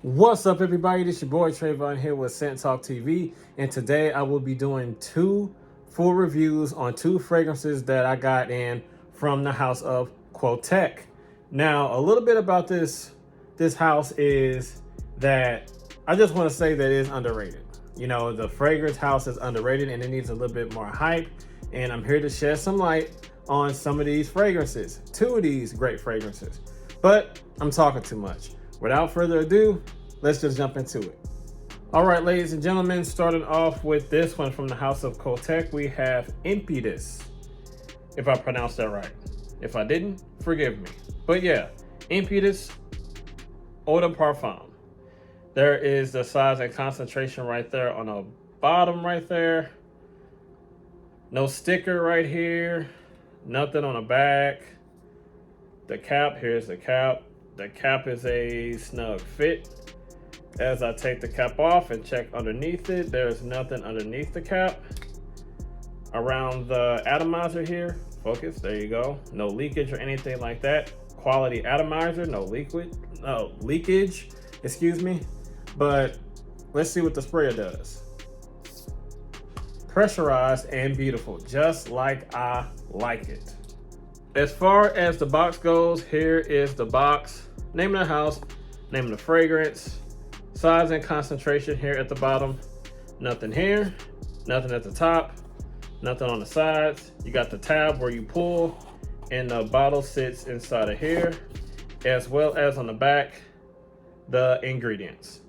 What's up, everybody? This your boy Trayvon here with Scent Talk TV, and today I will be doing two full reviews on two fragrances that I got in from the house of Qoteque. Now, a little bit about this house is that I just want to say that it is underrated. You know, the fragrance house is underrated and it needs a little bit more hype, and I'm here to shed some light on some of these fragrances, two of these great fragrances. But I'm talking too much. Without further ado, let's just jump into it. All right, ladies and gentlemen, starting off with this one from the house of Qoteque, we have Impetus, if I pronounced that right. If I didn't, forgive me. But yeah, Impetus Eau de Parfum. There is the size and concentration right there on the bottom right there. No sticker right here. Nothing on the back. The cap, here's the cap. The cap is a snug fit. As I take the cap off and check underneath it, there's nothing underneath the cap. Around the atomizer here, focus, there you go. No leakage or anything like that. Quality atomizer, no leakage, excuse me. But let's see what the sprayer does. Pressurized and beautiful, just like I like it. As far as the box goes, here is the box. Name of the house, name of the fragrance, size and concentration here at the bottom. Nothing here, nothing at the top, nothing on the sides. You got the tab where you pull, and the bottle sits inside of here, as well as on the back, the ingredients.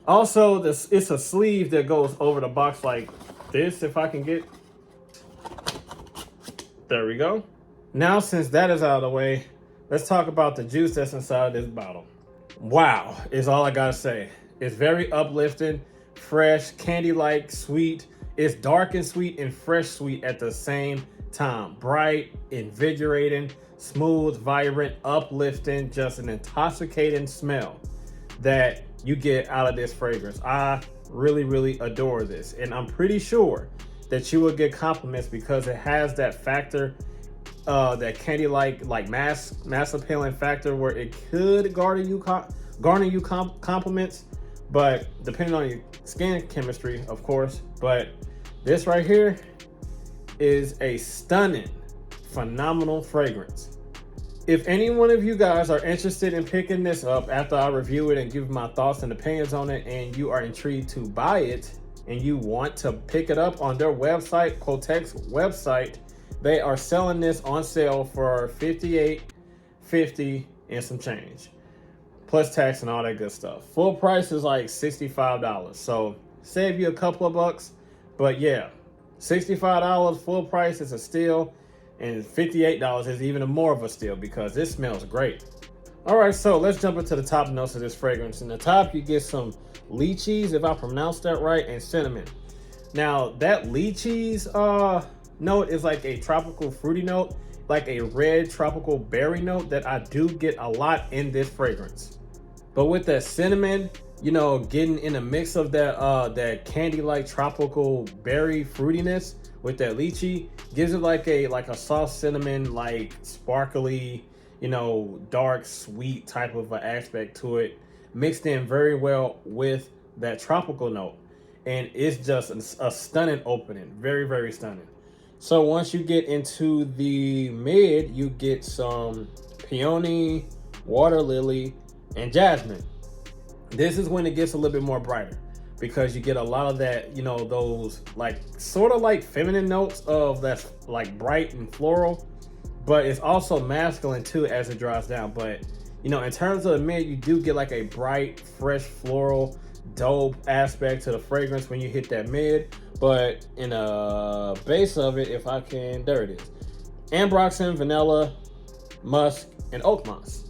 Also, it's a sleeve that goes over the box like this, if I can get. There we go. Now, since that is out of the way, let's talk about the juice that's inside of this bottle. Wow, is all I gotta say. It's very uplifting, fresh, candy-like, sweet. It's dark and sweet and fresh sweet at the same time. Bright, invigorating, smooth, vibrant, uplifting, just an intoxicating smell that you get out of this fragrance. I really, really adore this. And I'm pretty sure that you will get compliments because it has that factor, that candy-like, mass appealing factor where it could garner you compliments, but depending on your skin chemistry, of course. But this right here is a stunning, phenomenal fragrance. If any one of you guys are interested in picking this up after I review it and give my thoughts and opinions on it, and you are intrigued to buy it and you want to pick it up on their website, Qoteque's website, they are selling this on sale for $58.50 and some change, plus tax and all that good stuff. Full price is like $65, so save you a couple of bucks. But yeah, $65 full price is a steal, and $58 is even more of a steal because this smells great. All right, so let's jump into the top notes of this fragrance. In the top, you get some lychees, if I pronounced that right, and cinnamon. Now, that lychees note is like a tropical fruity note, like a red tropical berry note that I do get a lot in this fragrance. But with that cinnamon, you know, getting in a mix of that candy-like tropical berry fruitiness with that lychee gives it like a soft cinnamon, like sparkly, you know, dark sweet type of an aspect to it, mixed in very well with that tropical note. And it's just a stunning opening, very, very stunning. So once you get into the mid, you get some peony, water lily, and jasmine. This is when it gets a little bit more brighter because you get a lot of that, you know, those like sort of like feminine notes of that's like bright and floral, but it's also masculine too as it dries down. But you know, in terms of the mid, you do get like a bright, fresh, floral, dope aspect to the fragrance when you hit that mid. But in a base of it, if I can, there it is. Ambroxan, vanilla, musk, and oak moss.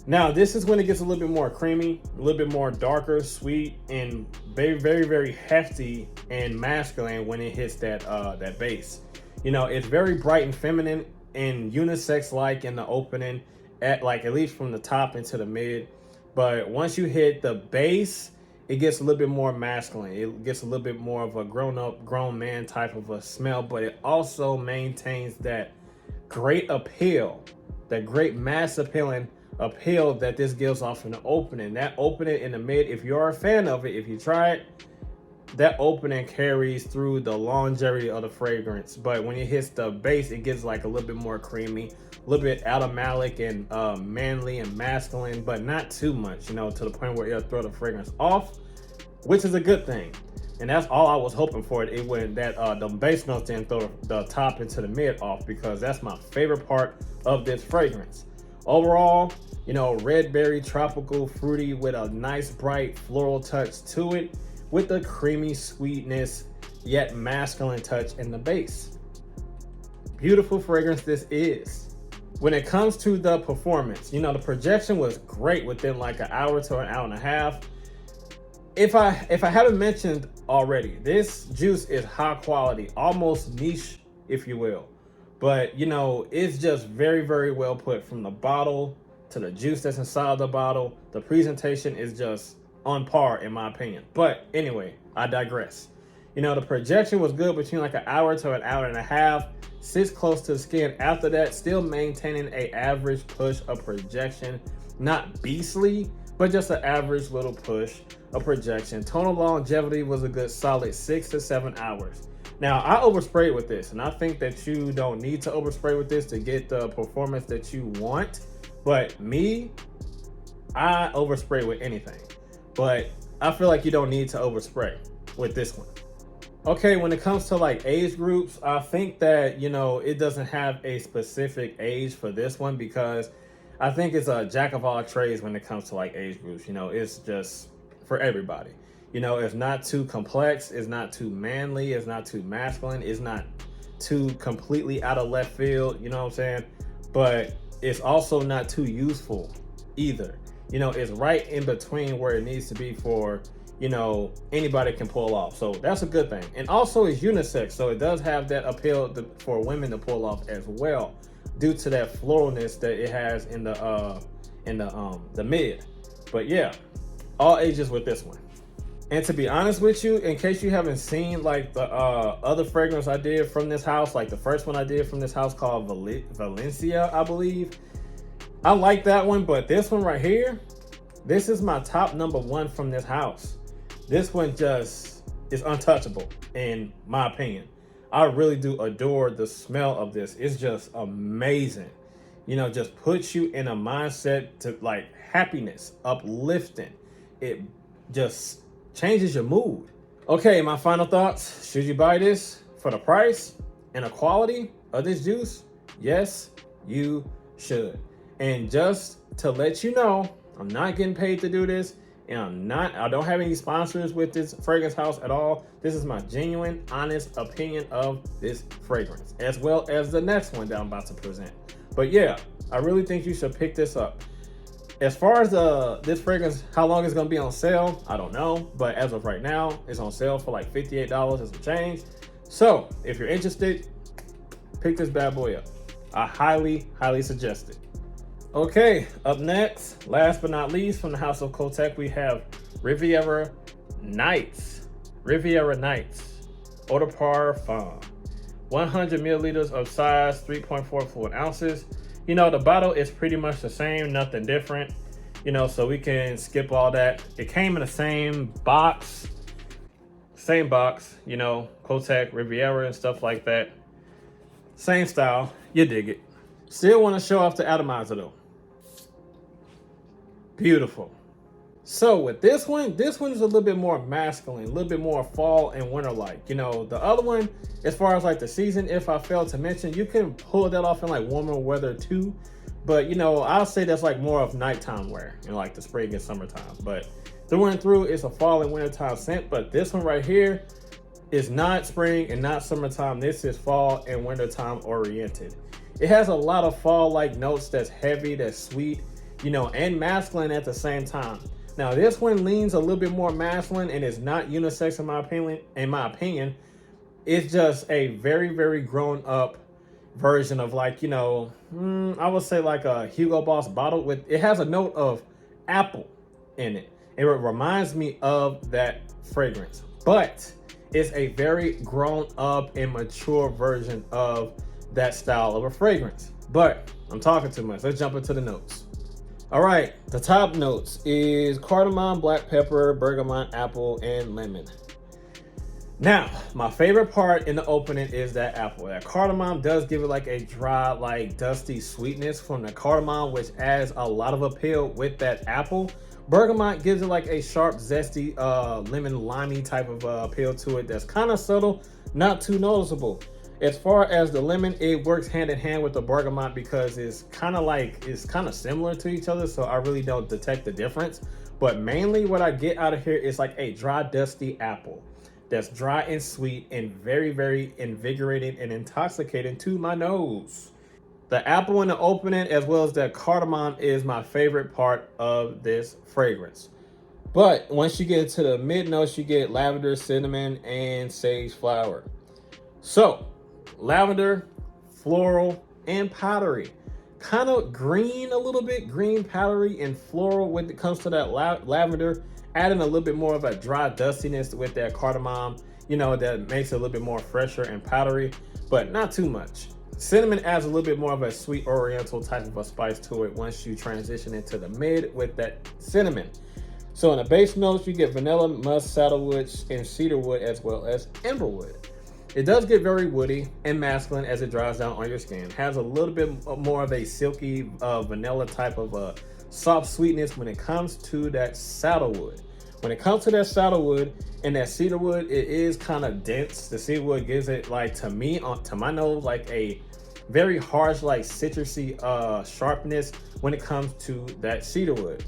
Now, this is when it gets a little bit more creamy, a little bit more darker, sweet, and very, very, very hefty and masculine when it hits that base. You know, it's very bright and feminine and unisex-like in the opening, at least from the top into the mid. But once you hit the base, it gets a little bit more masculine. It gets a little bit more of a grown man type of a smell, but it also maintains that great appeal, that great mass appealing appeal that this gives off in the opening. That opening in the mid, if you're a fan of it, if you try it, that opening carries through the longevity of the fragrance. But when it hits the base, it gets like a little bit more creamy, a little bit aromatic and manly and masculine, but not too much, to the point where it'll throw the fragrance off, which is a good thing. And that's all I was hoping for. It when that the base notes didn't throw the top into the mid off, because that's my favorite part of this fragrance. Overall, red berry, tropical, fruity with a nice bright floral touch to it, with the creamy sweetness yet masculine touch in the base. Beautiful fragrance this is. When it comes to the performance, the projection was great within like an hour to an hour and a half. If I haven't mentioned already, this juice is high quality, almost niche, if you will. But it's just very, very well put, from the bottle to the juice that's inside the bottle. The presentation is just on par, in my opinion. But anyway, I digress. The projection was good between like an hour to an hour and a half. Sits close to the skin after that, still maintaining a average push of projection. Not beastly, but just an average little push of projection. Tonal longevity was a good solid 6 to 7 hours. Now, I oversprayed with this, and I think that you don't need to overspray with this to get the performance that you want. But me, I overspray with anything. But I feel like you don't need to overspray with this one. Okay, when it comes to like age groups, I think that, it doesn't have a specific age for this one, because I think it's a jack of all trades when it comes to like age groups. It's just for everybody. It's not too complex, it's not too manly, it's not too masculine, it's not too completely out of left field, you know what I'm saying? But it's also not too useful either. It's right in between where it needs to be for, anybody can pull off. So that's a good thing. And also it's unisex, so it does have that appeal for women to pull off as well, due to that floralness that it has in the mid. But yeah, all ages with this one. And to be honest with you, in case you haven't seen like the other fragrance I did from this house, like the first one I did from this house called Valencia, I believe. I like that one, but this one right here, this is my top #1 from this house. This one just is untouchable, in my opinion. I really do adore the smell of this. It's just amazing. Just puts you in a mindset to like happiness, uplifting. It just changes your mood. Okay, my final thoughts. Should you buy this for the price and the quality of this juice? Yes, you should. And just to let you know, I'm not getting paid to do this, and I don't have any sponsors with this fragrance house at all. This is my genuine, honest opinion of this fragrance, as well as the next one that I'm about to present. But yeah, I really think you should pick this up. As far as this fragrance, how long it's gonna be on sale, I don't know. But as of right now, it's on sale for like $58 and some change. So if you're interested, pick this bad boy up. I highly, highly suggest it. Okay, up next, last but not least, from the house of Qoteque, we have Riviera Nights. Riviera Nights, eau de parfum. 100 milliliters of size, 3.4 fluid ounces. The bottle is pretty much the same, nothing different, so we can skip all that. It came in the same box, Qoteque Riviera and stuff like that. Same style, you dig it. Still want to show off the atomizer though. Beautiful. So with this one is a little bit more masculine, a little bit more fall and winter like. The other one, as far as like the season, if I failed to mention, you can pull that off in like warmer weather too. But I'll say that's like more of nighttime wear in like the spring and summertime. But through and through, it's a fall and wintertime scent. But this one right here is not spring and not summertime. This is fall and wintertime oriented. It has a lot of fall-like notes that's heavy, that's sweet, and masculine at the same time. Now, this one leans a little bit more masculine and is not unisex in my opinion. It's just a very, very grown-up version of like, I would say like a Hugo Boss bottle with, it has a note of apple in it. It reminds me of that fragrance, but it's a very grown-up and mature version of that style of a fragrance. But I'm talking too much. Let's jump into the notes. All right, the top notes is cardamom, black pepper, bergamot, apple, and lemon. Now, my favorite part in the opening is that apple. That cardamom does give it like a dry, like dusty sweetness from the cardamom, which adds a lot of appeal with that apple. Bergamot gives it like a sharp, zesty, lemon limey type of appeal to it that's kind of subtle, not too noticeable. As far as the lemon, it works hand in hand with the bergamot because it's kind of similar to each other, so I really don't detect the difference. But mainly what I get out of here is like a dry, dusty apple that's dry and sweet and very, very invigorating and intoxicating to my nose. The apple in the opening, as well as that cardamom, is my favorite part of this fragrance. But once you get into the mid notes, you get lavender, cinnamon, and sage flower. So, lavender, floral, and powdery. Kind of green a little bit, green, powdery, and floral when it comes to that lavender. Adding a little bit more of a dry dustiness with that cardamom, that makes it a little bit more fresher and powdery, but not too much. Cinnamon adds a little bit more of a sweet oriental type of a spice to it once you transition into the mid with that cinnamon. So in the base notes, you get vanilla, musk, saddlewood, and cedarwood, as well as amberwood. It does get very woody and masculine as it dries down on your skin. Has a little bit more of a silky vanilla type of soft sweetness when it comes to that saddlewood. When it comes to that saddlewood and that cedarwood, it is kind of dense. The cedarwood gives it, like, to me, to my nose, like a very harsh, like citrusy sharpness when it comes to that cedarwood.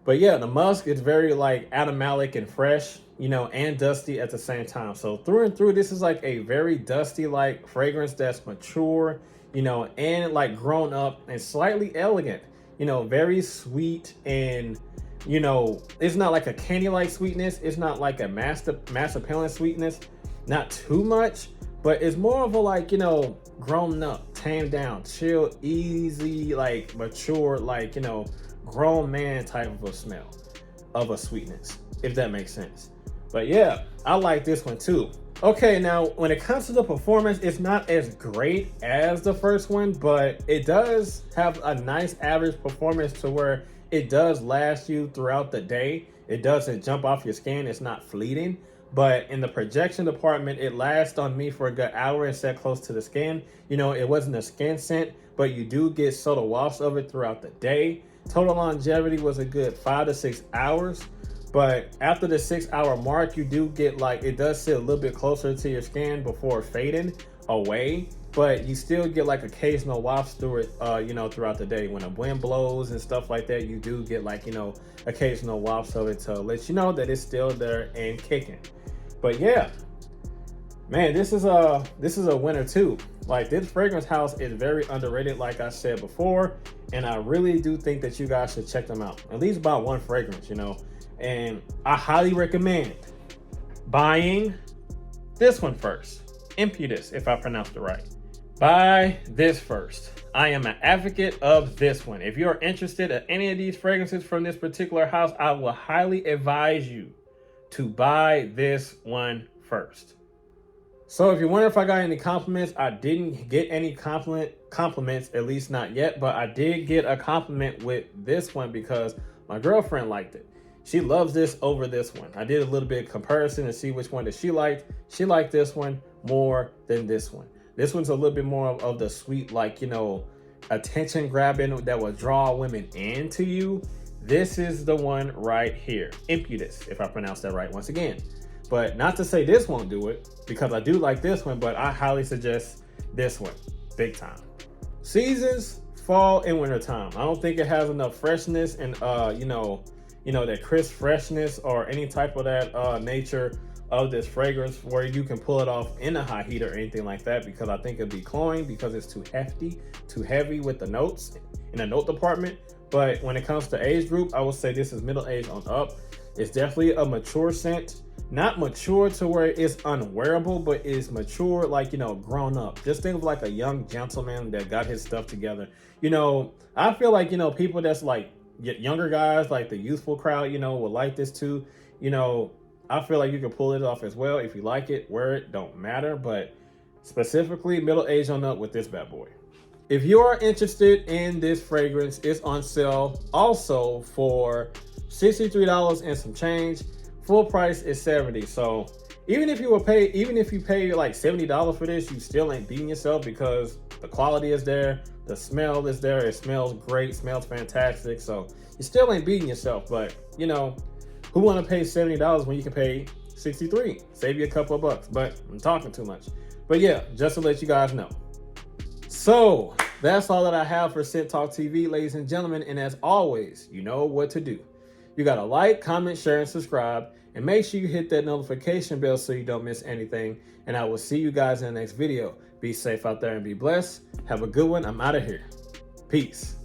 But yeah, the musk is very like aromatic and fresh, and dusty at the same time. So through and through, this is like a very dusty like fragrance that's mature, and like grown up and slightly elegant, very sweet and, it's not like a candy-like sweetness. It's not like a mass appealing sweetness, not too much, but it's more of a like, grown up, tamed down, chill, easy, like mature, like, grown man type of a smell of a sweetness, if that makes sense. But yeah, I like this one too. Okay, now when it comes to the performance, it's not as great as the first one, but it does have a nice average performance to where it does last you throughout the day. It doesn't jump off your skin, it's not fleeting. But in the projection department, it lasts on me for a good hour and set close to the skin. It wasn't a skin scent, but you do get subtle wafts of it throughout the day. Total longevity was a good 5 to 6 hours. But after the 6-hour mark, you do get like, it does sit a little bit closer to your skin before fading away. But you still get like occasional wafts through it, throughout the day. When the wind blows and stuff like that, you do get like, occasional wafts of it to let you know that it's still there and kicking. But yeah, man, this is a winner too. Like, this fragrance house is very underrated, like I said before, and I really do think that you guys should check them out. At least buy one fragrance, and I highly recommend buying this one first. Impetus, if I pronounced it right. Buy this first. I am an advocate of this one. If you're interested in any of these fragrances from this particular house, I will highly advise you to buy this one first. So if you wonder if I got any compliments, I didn't get any compliments, at least not yet, but I did get a compliment with this one because my girlfriend liked it. She loves this over this one. I did a little bit of comparison to see which one that she liked. She liked this one more than this one. This one's a little bit more of the sweet, like, attention grabbing that will draw women into you. This is the one right here. Impetus, if I pronounced that right once again. But not to say this won't do it, because I do like this one, but I highly suggest this one, big time. Seasons, fall and winter time. I don't think it has enough freshness and that crisp freshness or any type of that nature of this fragrance where you can pull it off in a hot heat or anything like that, because I think it'd be cloying because it's too hefty, too heavy with the notes in the note department. But when it comes to age group, I would say this is middle age on up. It's definitely a mature scent. Not mature to where it's unwearable, but is mature, like, grown up. Just think of like a young gentleman that got his stuff together. I feel like, people that's like younger guys, like the youthful crowd, will like this too. I feel like you can pull it off as well. If you like it, wear it, don't matter. But specifically middle age on up with this bad boy. If you are interested in this fragrance, it's on sale also for $63 and some change. Full price is $70. So even if you pay like $70 for this, you still ain't beating yourself because the quality is there, the smell is there, it smells great, smells fantastic. So you still ain't beating yourself. But you know, who want to pay $70 when you can pay $63? Save you a couple of bucks. But I'm talking too much. But yeah, just to let you guys know. So that's all that I have for Scent Talk TV, ladies and gentlemen. And as always, you know what to do. You got to like, comment, share, and subscribe. And make sure you hit that notification bell so you don't miss anything. And I will see you guys in the next video. Be safe out there and be blessed. Have a good one. I'm out of here. Peace.